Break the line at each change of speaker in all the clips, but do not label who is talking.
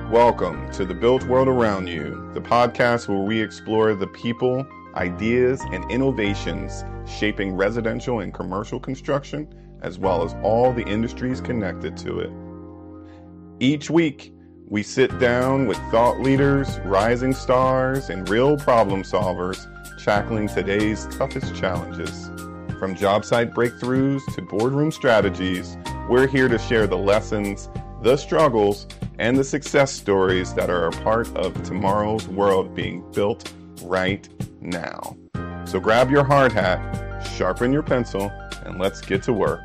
Welcome to the Built World Around You, the podcast where we explore the people, ideas, and innovations shaping residential and commercial construction, as well as all the industries connected to it. Each week, we sit down with thought leaders, rising stars, and real problem solvers tackling today's toughest challenges. From job site breakthroughs to boardroom strategies, we're here to share the lessons, the struggles, and the success stories that are a part of tomorrow's world being built right now. So grab your hard hat, sharpen your pencil, and let's get to work.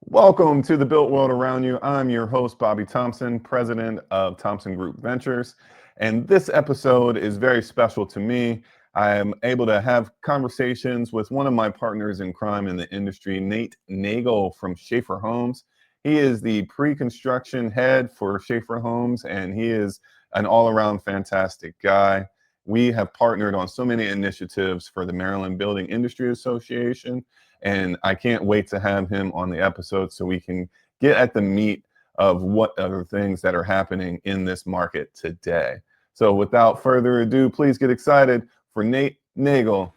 Welcome to the Built World Around You. I'm your host, Bobby Thompson, president of Thompson Group Ventures. And this episode is very special to me. I am able to have conversations with one of my partners in crime in the industry, Nate Nagle from Schaefer Homes. He is the pre-construction head for Schaefer Homes, and he is an all-around fantastic guy. We have partnered on so many initiatives for the Maryland Building Industry Association, and I can't wait to have him on the episode so we can get at the meat of what other things that are happening in this market today. So without further ado, please get excited for Nate Nagle.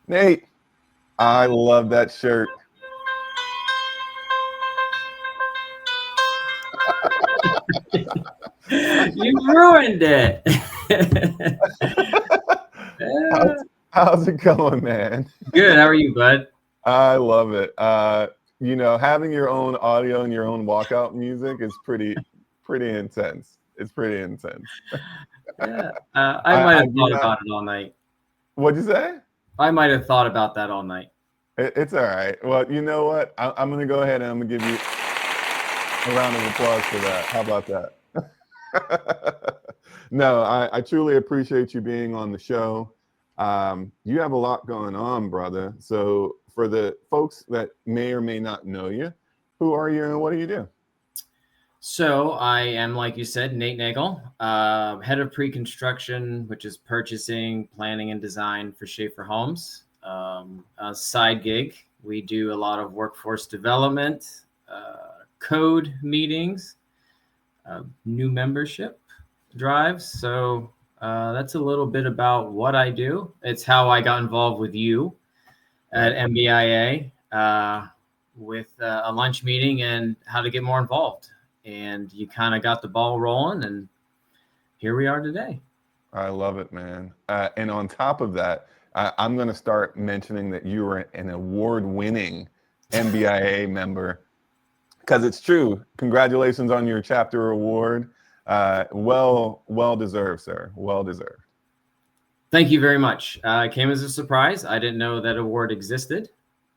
Nate, I love that shirt.
You ruined it.
How's it going, man?
Good. How are you, bud?
I love it. Having your own audio and your own walkout music is pretty intense. It's pretty intense.
Yeah. I might have thought about it all night.
What'd you say?
I might have thought about that all night.
It's all right. Well, you know what? I'm going to go ahead and I'm going to give you a round of applause for that. How about that? No, I truly appreciate you being on the show. You have a lot going on, brother. So for the folks that may or may not know you, who are you and what do you do?
So I am, like you said, Nate Nagle, head of pre-construction, which is purchasing, planning, and design for Schaefer Homes. A side gig, we do a lot of workforce development, code meetings, new membership drives. So that's a little bit about what I do. It's how I got involved with you at MBIA with a lunch meeting and how to get more involved. And you kind of got the ball rolling, and here we are today.
I love it, man. And on top of that, I'm going to start mentioning that you were an award-winning MBIA member, because it's true. Congratulations on your chapter award. Well deserved, sir. Well deserved.
Thank you very much. It came as a surprise. I didn't know that award existed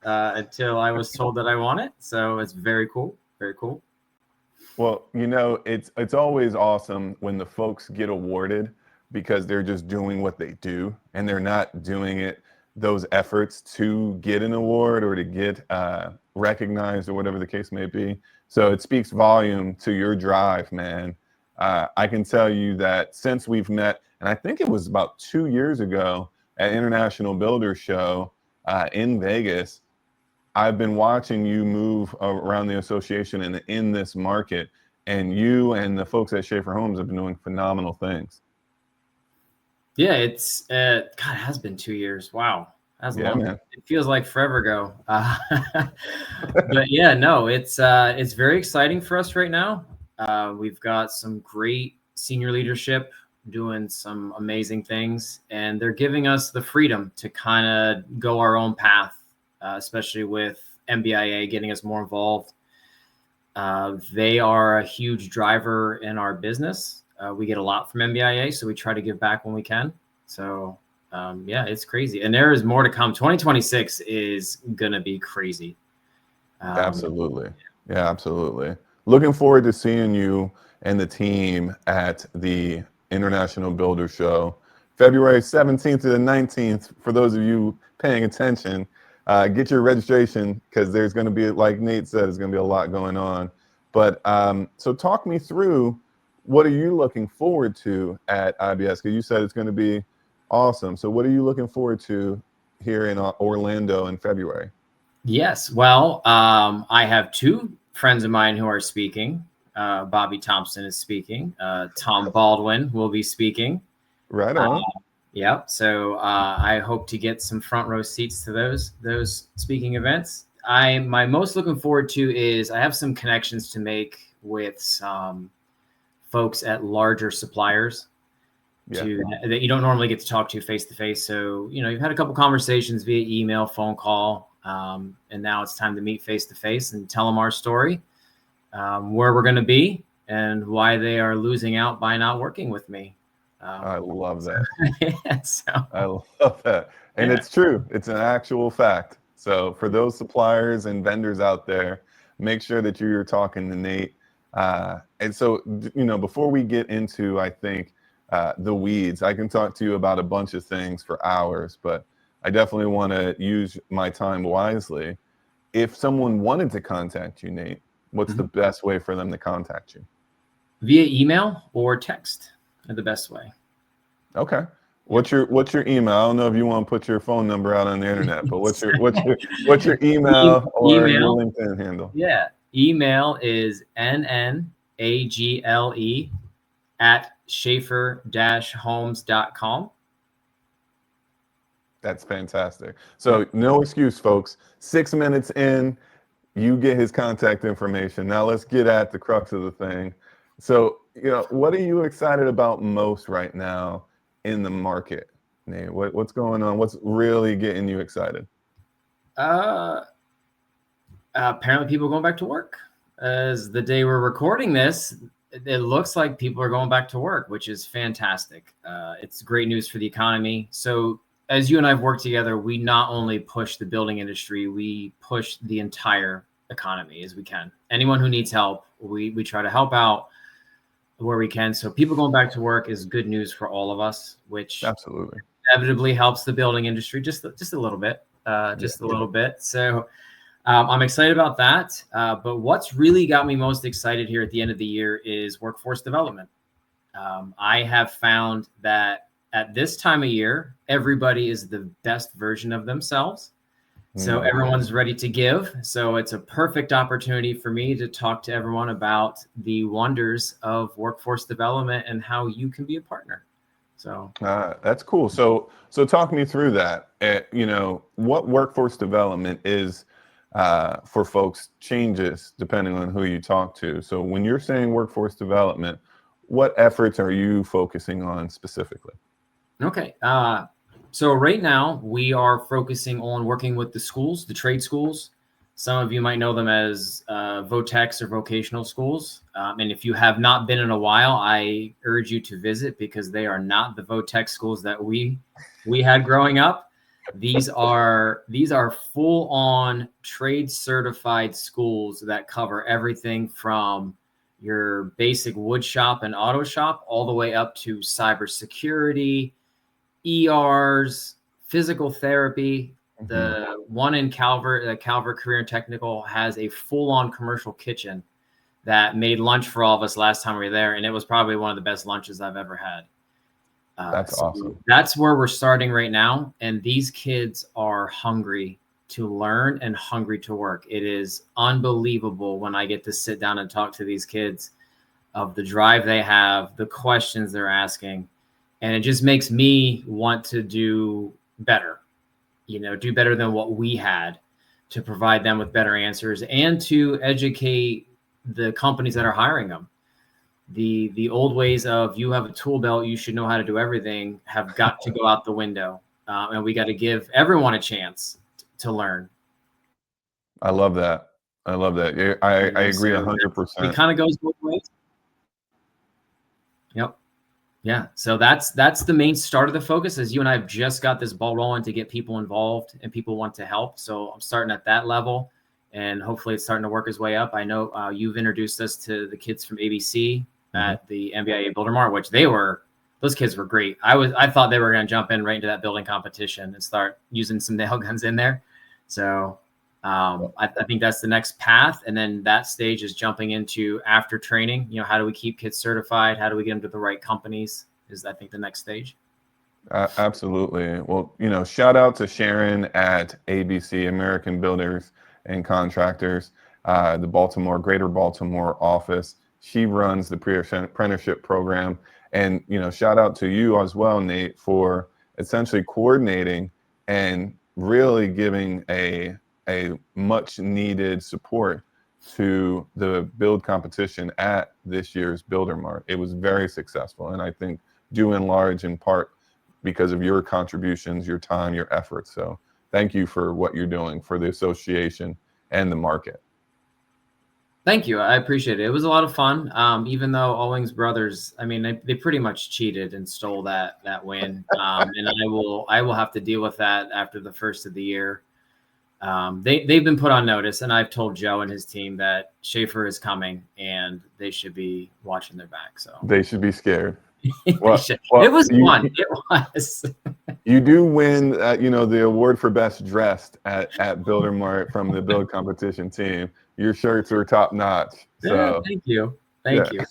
until I was told that I won it. So it's very cool. Very cool.
Well, it's always awesome when the folks get awarded because they're just doing what they do and they're not doing those efforts to get an award or to get recognized or whatever the case may be. So it speaks volume to your drive, man. I can tell you that since we've met, and I think it was about 2 years ago at International Builders Show in Vegas, I've been watching you move around the association and in this market, and you and the folks at Schaefer Homes have been doing phenomenal things.
Yeah, it has been 2 years. Wow. That's long.
Man.
It feels like forever ago. But yeah, no, it's very exciting for us right now. We've got some great senior leadership doing some amazing things, and they're giving us the freedom to kind of go our own path, especially with MBIA getting us more involved. They are a huge driver in our business. We get a lot from MBIA, so we try to give back when we can. So yeah, it's crazy. And there is more to come. 2026 is going to be crazy.
Absolutely. Yeah, absolutely. Looking forward to seeing you and the team at the International Builder Show, February 17th to the 19th. For those of you paying attention, get your registration because there's going to be, like Nate said, there's going to be a lot going on. But so talk me through, what are you looking forward to at IBS? Because you said it's going to be awesome. So what are you looking forward to here in Orlando in February?
Yes. Well, I have two friends of mine who are speaking. Bobby Thompson is speaking. Tom Baldwin will be speaking.
Right
Uh,
on.
Yep. So I hope to get some front row seats to those speaking events. My most looking forward to is I have some connections to make with some folks at larger suppliers
Yeah.
that you don't normally get to talk to face to face. So you've had a couple conversations via email, phone call, and now it's time to meet face to face and tell them our story, where we're going to be, and why they are losing out by not working with me.
I love that.
Yeah, so
I love that. And
yeah.
it's true. It's an actual fact. So for those suppliers and vendors out there, make sure that you're talking to Nate. And so, before we get into, I think, the weeds, I can talk to you about a bunch of things for hours, but I definitely want to use my time wisely. If someone wanted to contact you, Nate, what's the best way for them to contact you?
Via email or text are the best way.
Okay. What's your email? I don't know if you want to put your phone number out on the internet, but what's your email or your
Email.
LinkedIn handle?
Yeah. Email is nnagle at schaefer-homes.com.
That's fantastic. So no excuse, folks. 6 minutes in, you get his contact information. Now let's get at the crux of the thing. So, what are you excited about most right now in the market, Nate? What's going on? What's really getting you excited?
Apparently people are going back to work. As the day we're recording this, it looks like people are going back to work, which is fantastic. It's great news for the economy. So as you and I have worked together, we not only push the building industry, we push the entire economy as we can. Anyone who needs help, we try to help out where we can. So people going back to work is good news for all of us, which
Absolutely.
inevitably helps the building industry just a little bit, a little bit. So I'm excited about that. But what's really got me most excited here at the end of the year is workforce development. I have found that at this time of year, everybody is the best version of themselves. So everyone's ready to give. So it's a perfect opportunity for me to talk to everyone about the wonders of workforce development and how you can be a partner. So
that's cool. So talk me through that. What workforce development is for folks changes depending on who you talk to. So when you're saying workforce development, what efforts are you focusing on specifically?
Okay. So right now we are focusing on working with the schools, the trade schools. Some of you might know them as VOTEX or vocational schools. And if you have not been in a while, I urge you to visit because they are not the VOTEX schools that we had growing up. These are full on trade certified schools that cover everything from your basic wood shop and auto shop all the way up to cybersecurity, ERs, physical therapy. The one in Calvert, the Calvert Career and Technical, has a full-on commercial kitchen that made lunch for all of us last time we were there, and it was probably one of the best lunches I've ever had.
That's awesome.
That's where we're starting right now, and these kids are hungry to learn and hungry to work. It is unbelievable when I get to sit down and talk to these kids of the drive they have, the questions they're asking. And it just makes me want to do better, do better than what we had, to provide them with better answers and to educate the companies that are hiring them. The old ways of you have a tool belt, you should know how to do everything, have got to go out the window. And we got to give everyone a chance to learn.
I love that. I love that. I agree 100%.
It kind of goes both ways. Yep. Yeah. So that's the main start of the focus, is you and I have just got this ball rolling to get people involved and people want to help. So I'm starting at that level, and hopefully it's starting to work its way up. I know you've introduced us to the kids from ABC at the MBIA Builder Mart, which those kids were great. I thought they were going to jump in right into that building competition and start using some nail guns in there. So I think that's the next path. And then that stage is jumping into, after training, how do we keep kids certified? How do we get them to the right companies is, I think, the next stage.
Absolutely. Well, shout out to Sharon at ABC, American Builders and Contractors, the Greater Baltimore office. She runs the pre-apprenticeship program. And, shout out to you as well, Nate, for essentially coordinating and really giving a much needed support to the build competition at this year's Builder Mart. It was very successful. And I think due in large in part because of your contributions, your time, your efforts. So thank you for what you're doing for the association and the market.
Thank you. I appreciate it. It was a lot of fun. Even though Owings Brothers, I mean, they pretty much cheated and stole that win. And I will have to deal with that after the first of the year. They've been put on notice, and I've told Joe and his team that Schaefer is coming, and they should be watching their back. So
they should be scared.
Well, it was fun. It was.
You do win, the award for best dressed at Builder Mart from the build competition team. Your shirts are top notch. So
yeah, thank you. Thank you.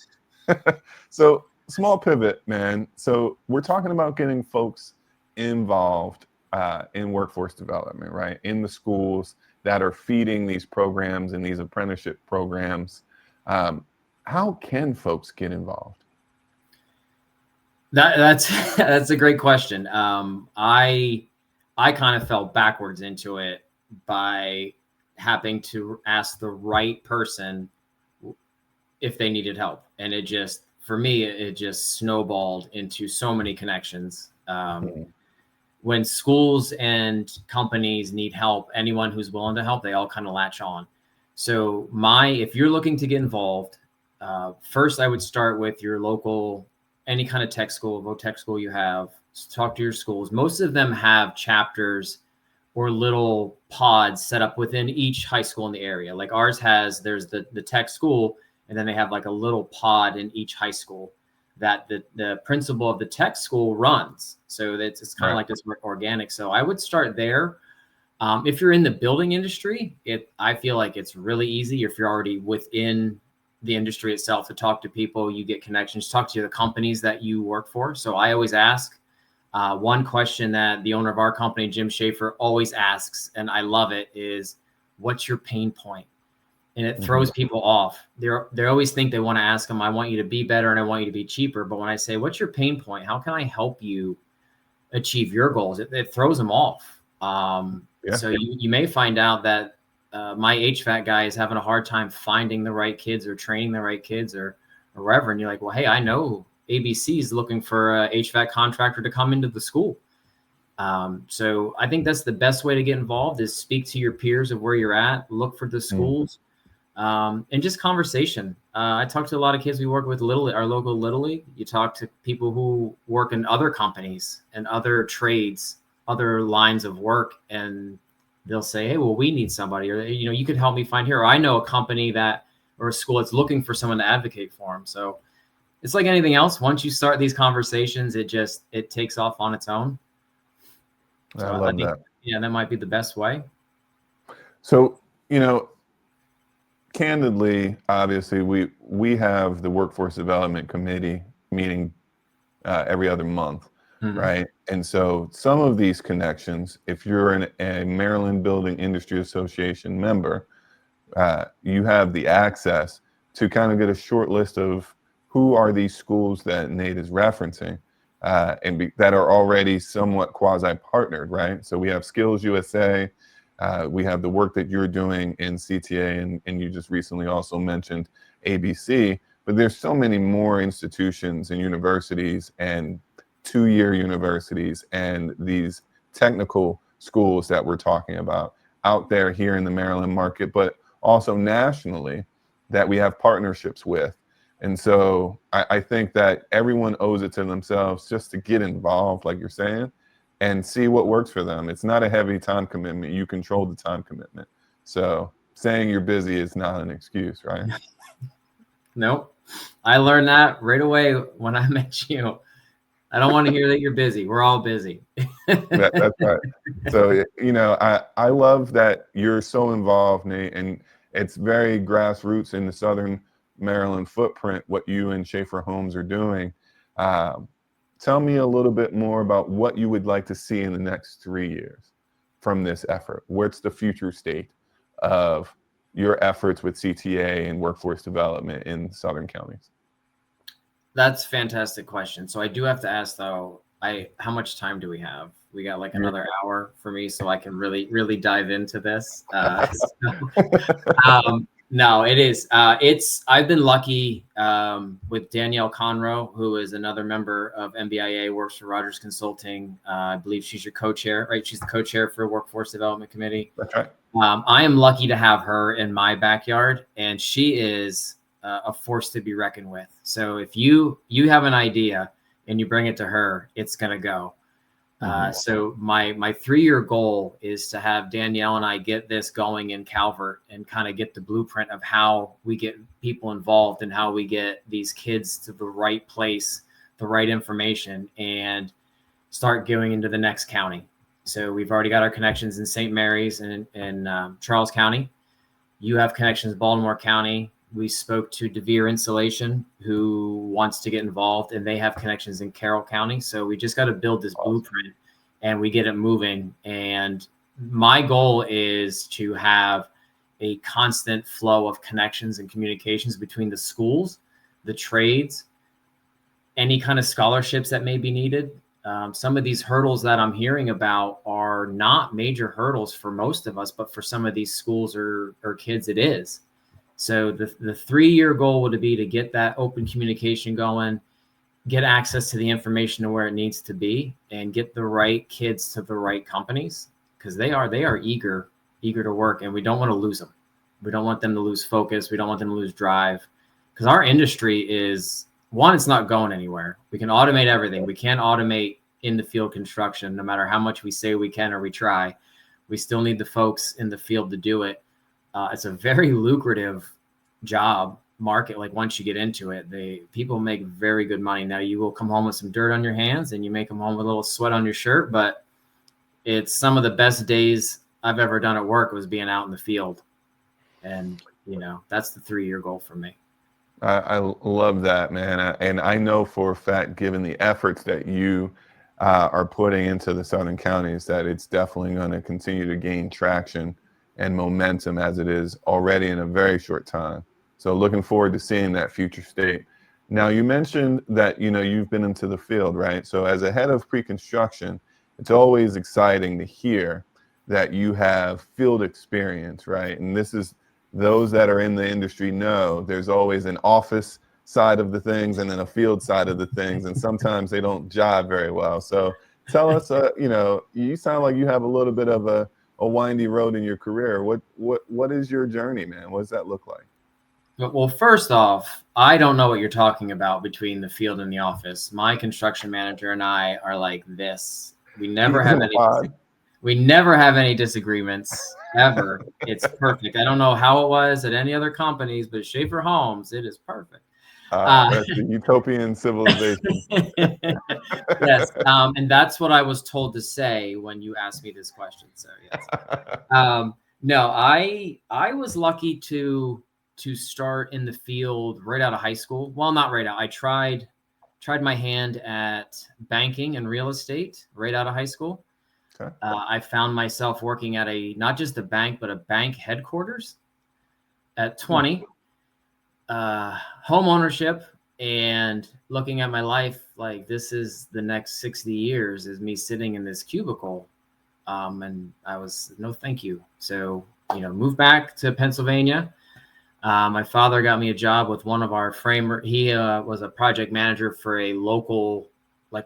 So small pivot, man. So we're talking about getting folks involved in workforce development, right? In the schools that are feeding these programs and these apprenticeship programs. How can folks get involved?
That's a great question. I kind of fell backwards into it by having to ask the right person if they needed help, and it just snowballed into so many connections. When schools and companies need help, anyone who's willing to help, they all kind of latch on. So if you're looking to get involved, first I would start with your local, any kind of tech school, vo-tech school you have. Talk to your schools. Most of them have chapters or little pods set up within each high school in the area. Like ours there's the tech school, and then they have like a little pod in each high school that the principal of the tech school runs. So it's kind of like this organic. So I would start there. If you're in the building industry, I feel like it's really easy. If you're already within the industry itself, to talk to people, you get connections, talk to the companies that you work for. So I always ask one question that the owner of our company, Jim Schaefer, always asks, and I love it, is what's your pain point? And it throws people off. They always think they want to ask them, I want you to be better and I want you to be cheaper. But when I say, what's your pain point? How can I help you achieve your goals? It throws them off. So you may find out that my HVAC guy is having a hard time finding the right kids or training the right kids or wherever. And you're like, well, hey, I know ABC is looking for a HVAC contractor to come into the school. So I think that's the best way to get involved, is speak to your peers of where you're at, look for the schools, and just conversation. I talk to a lot of kids we work with, our local Little League. You talk to people who work in other companies and other trades, other lines of work, and they'll say, hey, well, we need somebody, or, you could help me find here. Or I know a company or a school that's looking for someone to advocate for them. So it's like anything else. Once you start these conversations, it takes off on its own. So
I love that.
Yeah, that might be the best way.
So, candidly, obviously, we have the Workforce Development Committee meeting every other month, right? And so some of these connections, if you're a Maryland Building Industry Association member, you have the access to kind of get a short list of who are these schools that Nate is referencing, that are already somewhat quasi-partnered, right? So we have Skills USA, we have the work that you're doing in CTA, and you just recently also mentioned ABC, but there's so many more institutions and universities and two-year universities and these technical schools that we're talking about out there here in the Maryland market, but also nationally, that we have partnerships with. And so I think that everyone owes it to themselves just to get involved, like you're saying, and see what works for them. It's not a heavy time commitment. You control the time commitment. So saying you're busy is not an excuse, right?
Nope. I learned that right away when I met you. I don't want to hear that you're busy. We're all busy.
That's right. So, I love that you're so involved, Nate, and it's very grassroots in the Southern Maryland footprint, what you and Schaefer Homes are doing, tell me a little bit more about what you would like to see in the next 3 years from this effort. What's the future state of your efforts with CTA and workforce development in Southern counties?
That's a fantastic question. So I do have to ask though, how much time do we have? We got like another hour for me, so I can really dive into this. No, it is. I've been lucky with Danielle Conroe, who is another member of MBIA, works for Rogers Consulting. I believe she's your co-chair, right? She's the co-chair for Workforce Development Committee.
That's right.
I am lucky to have her in my backyard, and she is a force to be reckoned with. So if you have an idea and you bring it to her, it's gonna go. So my 3-year goal is to have Danielle and I get this going in Calvert and kind of get the blueprint of how we get people involved and how we get these kids to the right place, the right information, and start going into the next county. So we've already got our connections in St. Mary's and in Charles County. You have connections in Baltimore County. We spoke to DeVere Insulation, who wants to get involved, and they have connections in Carroll County. So we just got to build this blueprint and we get it moving. And my goal is to have a constant flow of connections and communications between the schools, the trades, any kind of scholarships that may be needed. Some of these hurdles that I'm hearing about are not major hurdles for most of us, but for some of these schools or kids, it is. So the 3-year goal would be to get that open communication going, get access to the information to where it needs to be, and get the right kids to the right companies, because they are eager to work, and we don't want to lose them. We don't want them to lose focus. We don't want them to lose drive, because our industry is, one, it's not going anywhere. We can automate everything. We can't automate in the field construction, no matter how much we say we can or we try. We still need the folks in the field to do it. It's a very lucrative job market. Like once you get into it, people make very good money. Now you will come home with some dirt on your hands and you may come home with a little sweat on your shirt, but it's some of the best days I've ever done at work was being out in the field. And, that's the 3-year goal for me.
I love that, man. And I know for a fact, given the efforts that you are putting into the Southern counties, that it's definitely going to continue to gain traction and momentum as it is already in a very short time. So looking forward to seeing that future state. Now, you mentioned that, you've been into the field, right? So as a head of pre-construction, it's always exciting to hear that you have field experience, right? And this is, those that are in the industry know there's always an office side of the things and then a field side of the things. And sometimes they don't jive very well. So tell us, you sound like you have a little bit of a windy road in your career. What is your journey, man? What does that look like?
Well, first off, I don't know what you're talking about between the field and the office. My construction manager and I are like this. We never have any disagreements ever. It's perfect. I don't know how it was at any other companies, but Schaefer Homes, it is perfect.
That's the utopian civilization.
Yes. And that's what I was told to say when you asked me this question. So yes. No, I was lucky to start in the field right out of high school. Well, not right out. I tried my hand at banking and real estate right out of high school. Okay. I found myself working at not just a bank, but a bank headquarters at 20. Home ownership and looking at my life like this is the next 60 years is me sitting in this cubicle. And I was, no, thank you. So, moved back to Pennsylvania. My father got me a job with one of our framer. He was a project manager for a local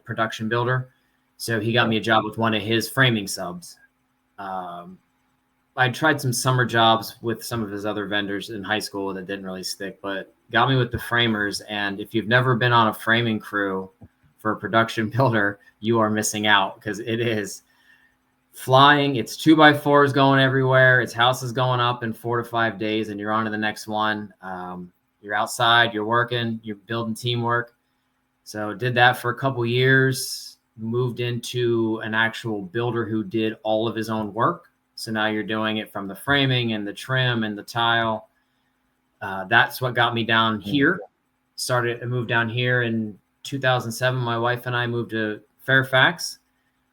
production builder. So he got me a job with one of his framing subs. I tried some summer jobs with some of his other vendors in high school that didn't really stick, but got me with the framers. And if you've never been on a framing crew for a production builder, you are missing out, because it is flying. It's 2x4s going everywhere. It's houses going up in 4 to 5 days, and you're on to the next one. You're outside, you're working, you're building teamwork. So did that for a couple years, moved into an actual builder who did all of his own work. So now you're doing it from the framing and the trim and the tile. That's what got me down here. Moved down here in 2007, my wife and I moved to Fairfax,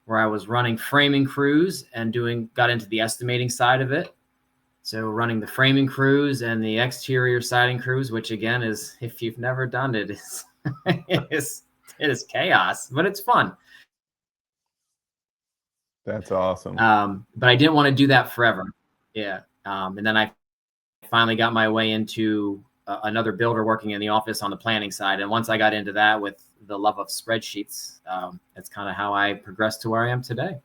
where I was running framing crews and got into the estimating side of it. So running the framing crews and the exterior siding crews, which again is, if you've never done it, it is chaos, but it's fun.
That's awesome.
But I didn't want to do that forever. Yeah. And then I finally got my way into another builder working in the office on the planning side. And once I got into that with the love of spreadsheets, that's kind of how I progressed to where I am today.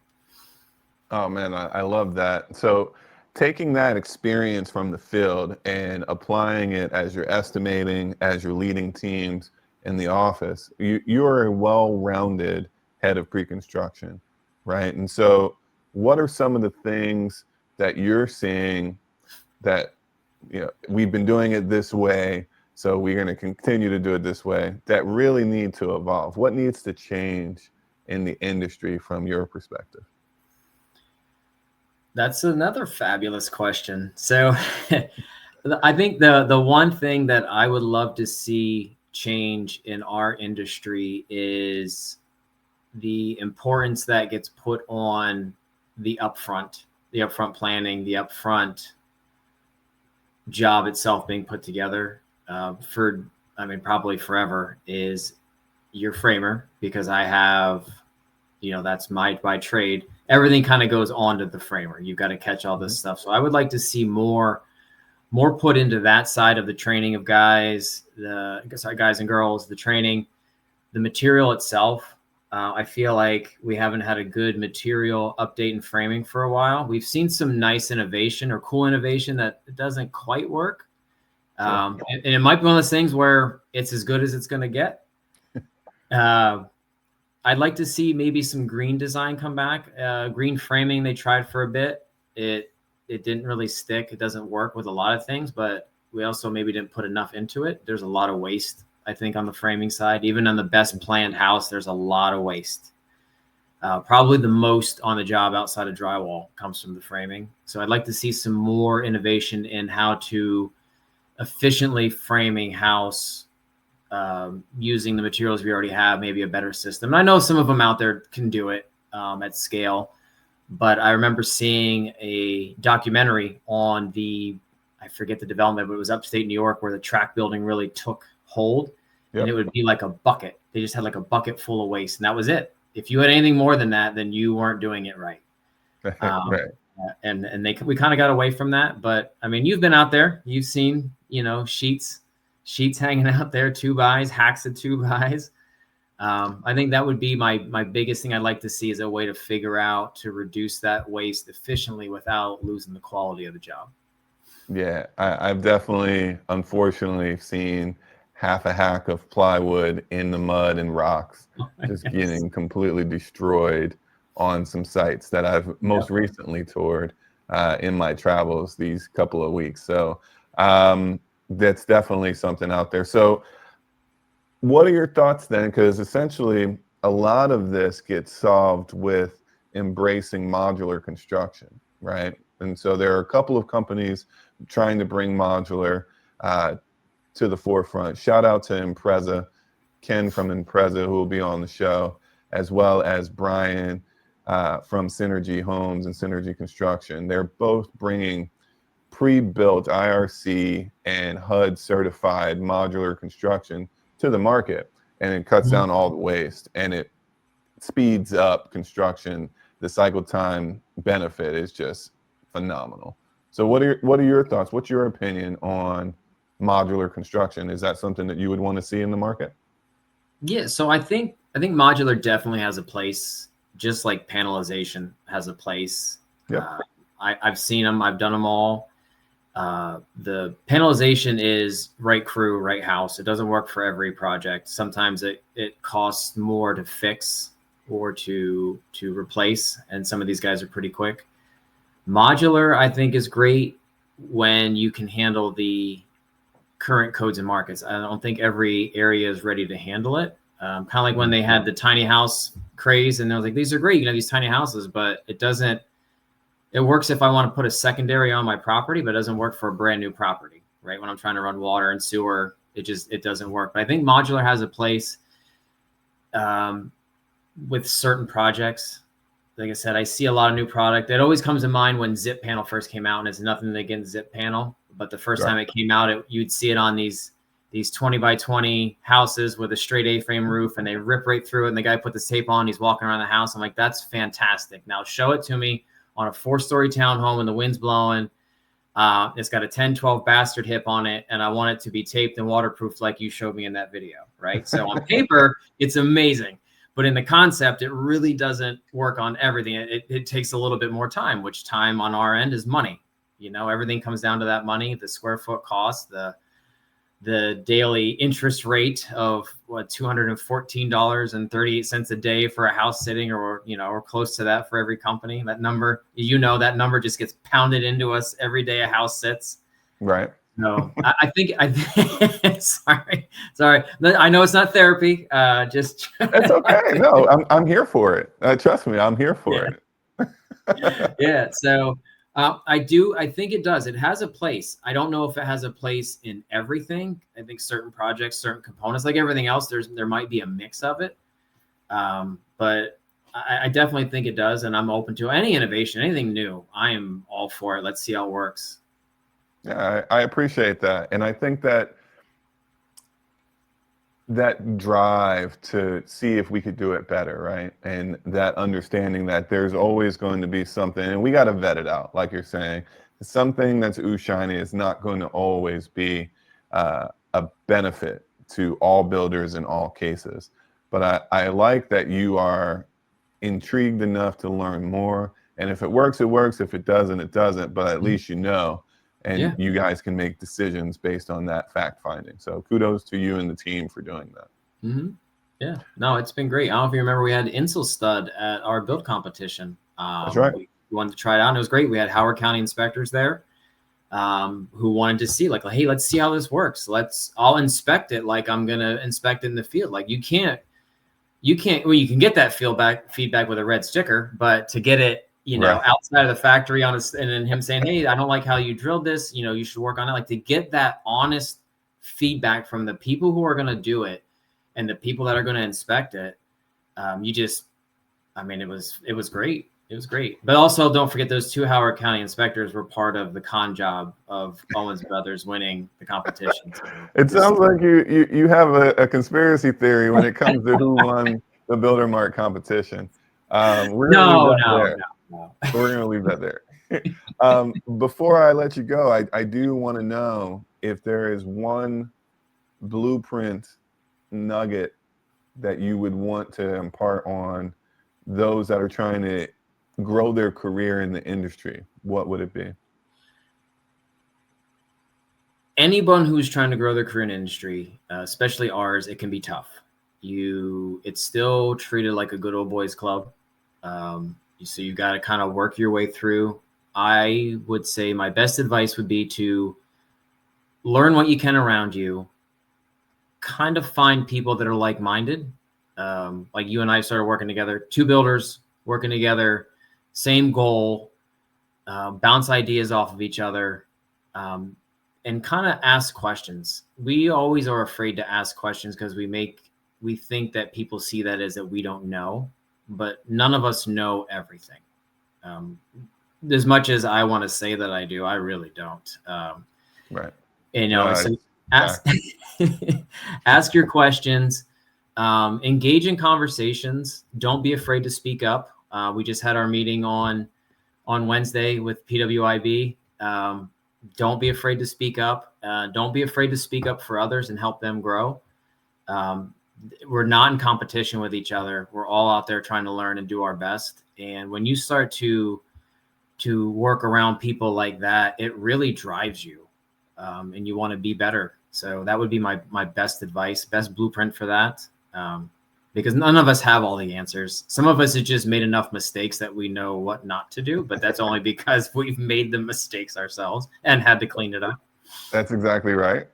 Oh man, I love that. So taking that experience from the field and applying it as you're estimating, as you're leading teams in the office, you are a well-rounded head of pre-construction, right? And so what are some of the things that you're seeing that, we've been doing it this way, so we're going to continue to do it this way, that really need to evolve? What needs to change in the industry from your perspective?
That's another fabulous question. So I think the one thing that I would love to see change in our industry is the importance that gets put on the upfront planning, the upfront job itself being put together probably forever, is your framer, because I have, that's my trade. Everything kind of goes on to the framer. You've got to catch all this stuff. So I would like to see more put into that side of the training of guys, guys and girls, the training, the material itself. I feel like we haven't had a good material update in framing for a while. We've seen some nice innovation or cool innovation that doesn't quite work. And it might be one of those things where it's as good as it's going to get. I'd like to see maybe some green design come back. Green framing, they tried for a bit. It didn't really stick. It doesn't work with a lot of things, but we also maybe didn't put enough into it. There's a lot of waste, I think, on the framing side. Even on the best planned house, there's a lot of waste. Probably the most on the job outside of drywall comes from the framing. So I'd like to see some more innovation in how to efficiently framing house, using the materials we already have, maybe a better system. And I know some of them out there can do it at scale, but I remember seeing a documentary on I forget the development, but it was upstate New York, where the track building really took hold. Yep. And it would be like a bucket. They just had like a bucket full of waste, and that was it. If you had anything more than that, then you weren't doing it right.
Right.
And we kind of got away from that. But I mean, you've been out there, you've seen, sheets hanging out there, 2x, hacks of 2x. I think that would be my biggest thing I'd like to see, is a way to figure out to reduce that waste efficiently without losing the quality of the job.
Yeah, I've definitely, unfortunately, seen half a hack of plywood in the mud and rocks, just getting completely destroyed on some sites that I've most recently toured in my travels these couple of weeks. So that's definitely something out there. So what are your thoughts then? Because essentially a lot of this gets solved with embracing modular construction, right? And so there are a couple of companies trying to bring modular to the forefront. Shout out to Impreza, Ken from Impreza, who will be on the show, as well as Brian from Synergy Homes and Synergy Construction. They're both bringing pre-built IRC and HUD certified modular construction to the market, and it cuts down all the waste and it speeds up construction. The cycle time benefit is just phenomenal. So what are your thoughts? What's your opinion on modular construction? Is that something that you would want to see in the market?
Yeah, so I think modular definitely has a place, just like panelization has a place.
Yeah.
I've seen them, I've done them all. The panelization is right crew, right house. It doesn't work for every project. Sometimes it costs more to fix or to replace, and some of these guys are pretty quick. Modular, I think, is great when you can handle the current codes and markets. I don't think every area is ready to handle it. Kind of like when they had the tiny house craze, and they're like, these are great, you know, these tiny houses, but it works if I want to put a secondary on my property, but it doesn't work for a brand new property, right? When I'm trying to run water and sewer, it doesn't work. But I think modular has a place. with certain projects. Like I said, I see a lot of new product. It always comes to mind when Zip Panel first came out, and it's nothing against Zip Panel, but the first time it came out, you'd see it on these 20 by 20 houses with a straight A-frame roof, and they rip right through it, and the guy put the tape on, he's walking around the house. I'm like, that's fantastic. Now show it to me on a 4-story townhome and the wind's blowing. It's got a 10-12 bastard hip on it, and I want it to be taped and waterproof like you showed me in that video, right? So on paper, it's amazing. But in the concept, it really doesn't work on everything. It takes a little bit more time, which time on our end is money. You know, everything comes down to that money, the square foot cost, the daily interest rate of what, $214.38 a day for a house sitting, or, you know, or close to that for every company. That number, you know, that number just gets pounded into us every day a house sits.
Right.
No, I think sorry. I know it's not therapy. Just
it's okay. No, I'm here for it. Trust me, I'm here for it.
Yeah. So I think it does. It has a place. I don't know if it has a place in everything. I think certain projects, certain components, like everything else, there might be a mix of it. But I definitely think it does, and I'm open to any innovation, anything new. I am all for it. Let's see how it works.
Yeah, I appreciate that. And I think that drive to see if we could do it better, right? And that understanding that there's always going to be something, and we got to vet it out, like you're saying. Something that's ooh shiny is not going to always be a benefit to all builders in all cases. But I like that you are intrigued enough to learn more. And if it works, it works. If it doesn't, it doesn't. But at least you know. And you guys can make decisions based on that fact finding. So kudos to you and the team for doing that.
Yeah, no, it's been great. I don't know if you remember, we had Insel Stud at our build competition.
That's right.
We wanted to try it out, and it was great. We had Howard County inspectors there who wanted to see, like, hey, let's see how this works. I'll inspect it like I'm gonna inspect it in the field. Like you can get that feedback with a red sticker, but to get it, you know, outside of the factory and then him saying, hey, I don't like how you drilled this, you know, you should work on it. Like, to get that honest feedback from the people who are going to do it and the people that are going to inspect it. It was great. It was great. But also don't forget, those 2 Howard County inspectors were part of the con job of Owens Brothers winning the competition.
It sounds like you have a conspiracy theory when it comes to who won the Builder Mart competition. We're going to leave that there. Before I let you go, I do want to know if there is one blueprint nugget that you would want to impart on those that are trying to grow their career in the industry. What would it be?
Anyone who's trying to grow their career in the industry, especially ours, it can be tough. It's still treated like a good old boys club. So you got to kind of work your way through. I would say my best advice would be to learn what you can around you, kind of find people that are like-minded. Like you and I started working together, 2 builders working together, same goal, bounce ideas off of each other, and kind of ask questions. We always are afraid to ask questions because we think that people see that as that we don't know. But none of us know everything. As much as I want to say that I do, I really don't.
Right.
You know, so ask your questions, engage in conversations. Don't be afraid to speak up. We just had our meeting on Wednesday with PWIB. Don't be afraid to speak up. Don't be afraid to speak up for others and help them grow. We're not in competition with each other. We're all out there trying to learn and do our best. And when you start to work around people like that, it really drives you, and you want to be better. So that would be my best advice, best blueprint for that. Because none of us have all the answers. Some of us have just made enough mistakes that we know what not to do, but that's only because we've made the mistakes ourselves and had to clean it up.
That's exactly right.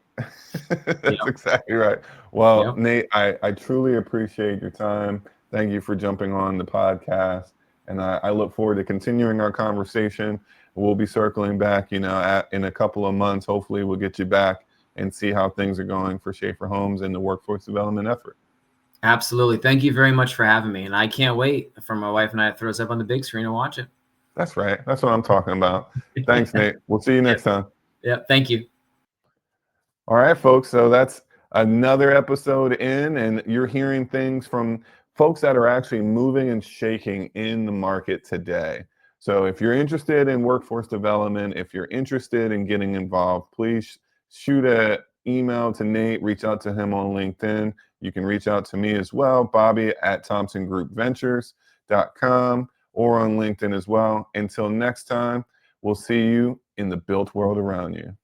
That's exactly right. Well, Nate, I truly appreciate your time. Thank you for jumping on the podcast. And I look forward to continuing our conversation. We'll be circling back, in a couple of months. Hopefully we'll get you back and see how things are going for Schaefer Homes and the workforce development effort.
Absolutely. Thank you very much for having me. And I can't wait for my wife and I to throw us up on the big screen and watch it.
That's right. That's what I'm talking about. Thanks, Nate. We'll see you next time.
Yeah. Thank you.
All right, folks. So that's another episode in, and you're hearing things from folks that are actually moving and shaking in the market today. So if you're interested in workforce development, if you're interested in getting involved, please shoot an email to Nate, reach out to him on LinkedIn. You can reach out to me as well, Bobby at thompsongroupventures.com, or on LinkedIn as well. Until next time, we'll see you in the built world around you.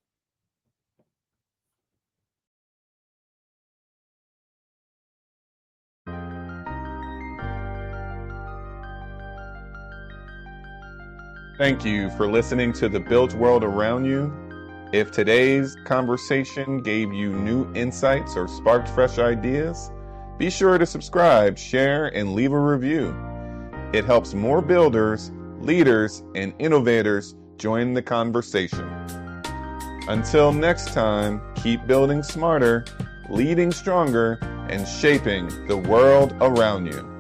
Thank you for listening to The Built World Around You. If today's conversation gave you new insights or sparked fresh ideas, be sure to subscribe, share, and leave a review. It helps more builders, leaders, and innovators join the conversation. Until next time, keep building smarter, leading stronger, and shaping the world around you.